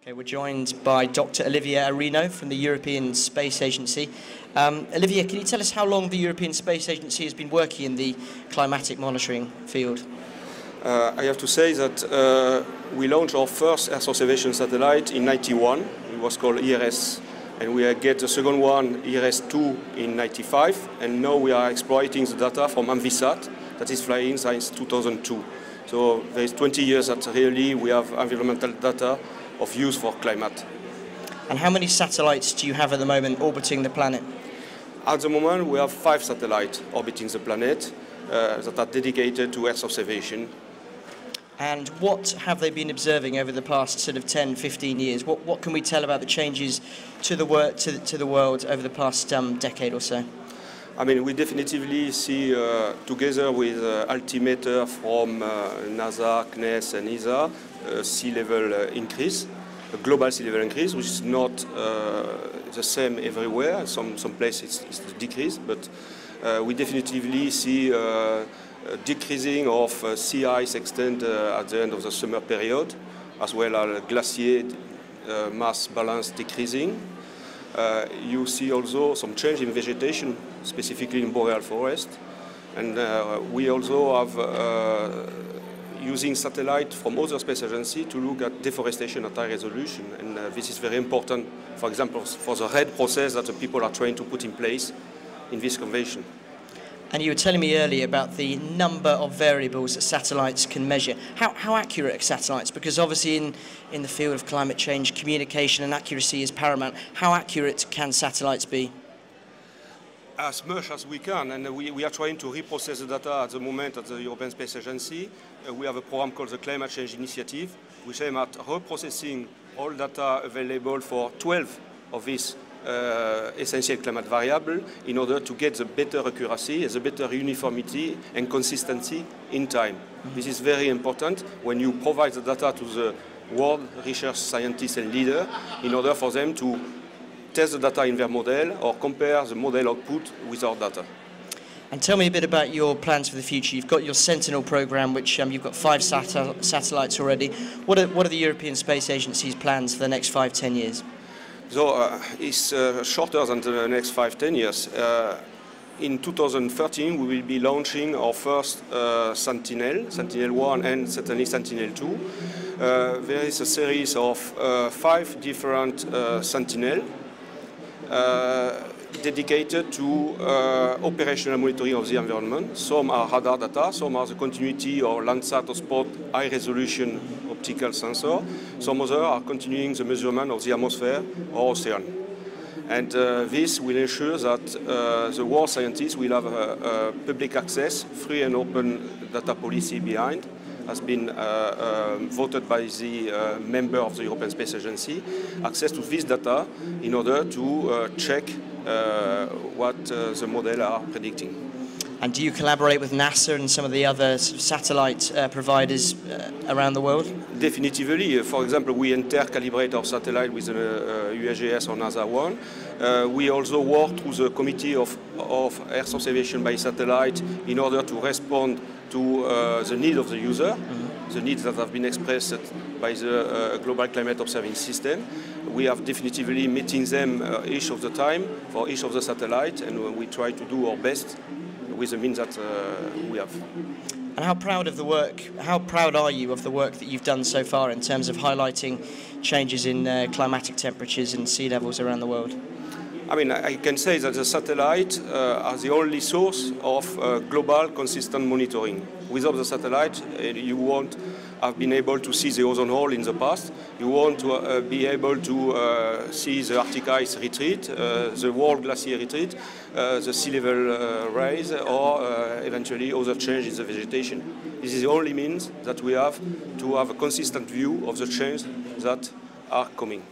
Okay, we're joined by Dr. Olivier Arino from the European Space Agency. Olivier, can you tell us how long the European Space Agency has been working in the climatic monitoring field? I have to say that we launched our first Earth observation satellite in '91. It was called ERS, and we get the second one, ERS-2, in '95. And now we are exploiting the data from Envisat that is flying since 2002. So there is 20 years that really we have environmental data of use for climate. And how many satellites do you have at the moment orbiting the planet? At the moment, we have 5 satellites orbiting the planet that are dedicated to Earth observation. And what have they been observing over the past sort of 10, 15 years? What can we tell about the changes to the world over the past decade or so? I mean, we definitively see, together with altimeter from NASA, CNES and ESA, sea level increase, a global sea level increase, which is not the same everywhere. Some places it's decreased, but we definitively see decreasing of sea ice extent at the end of the summer period, as well as glacier mass balance decreasing. You see also some change in vegetation, specifically in boreal forest. And we also have using satellite from other space agencies to look at deforestation at high resolution. And this is very important, for example, for the RED process that the people are trying to put in place in this convention. And you were telling me earlier about the number of variables that satellites can measure. How accurate are satellites? Because obviously in the field of climate change, communication and accuracy is paramount. How accurate can satellites be? As much as we can, and we are trying to reprocess the data at the moment at the European Space Agency. We have a program called the Climate Change Initiative, which aims at reprocessing all data available for 12 of these essential climate variables in order to get the better accuracy, the better uniformity and consistency in time. This is very important when you provide the data to the world research scientists and leaders in order for them to test the data in their model or compare the model output with our data. And tell me a bit about your plans for the future. You've got your Sentinel program, which you've got 5 satellites already. What are the European Space Agency's plans for the next 5–10 years? So it's shorter than the next 5–10 years. In 2013, we will be launching our first Sentinel-1 and certainly Sentinel-2. There is a series of 5 different Sentinel dedicated to operational monitoring of the environment. Some are radar data, some are the continuity or Landsat or Spot high-resolution optical sensor. Some others are continuing the measurement of the atmosphere or ocean. And this will ensure that the world scientists will have public access, free and open data policy behind, has been voted by the member of the European Space Agency, access to this data in order to check what the models are predicting. And do you collaborate with NASA and some of the other satellite providers around the world? Definitively. For example, we intercalibrate our satellite with USGS or NASA one. We also work through the Committee of Earth Observation by Satellite in order to respond to the need of the user, the needs that have been expressed by the Global Climate Observing System. We have definitively meeting them each of the time for each of the satellites, and we try to do our best with the means that we have. And how proud are you of the work that you've done so far in terms of highlighting changes in climatic temperatures and sea levels around the world? I mean, I can say that the satellite are the only source of global consistent monitoring. Without the satellite, you won't have been able to see the ozone hole in the past. You won't be able to see the Arctic ice retreat, the world glacier retreat, the sea level rise, or eventually other changes in the vegetation. This is the only means that we have to have a consistent view of the changes that are coming.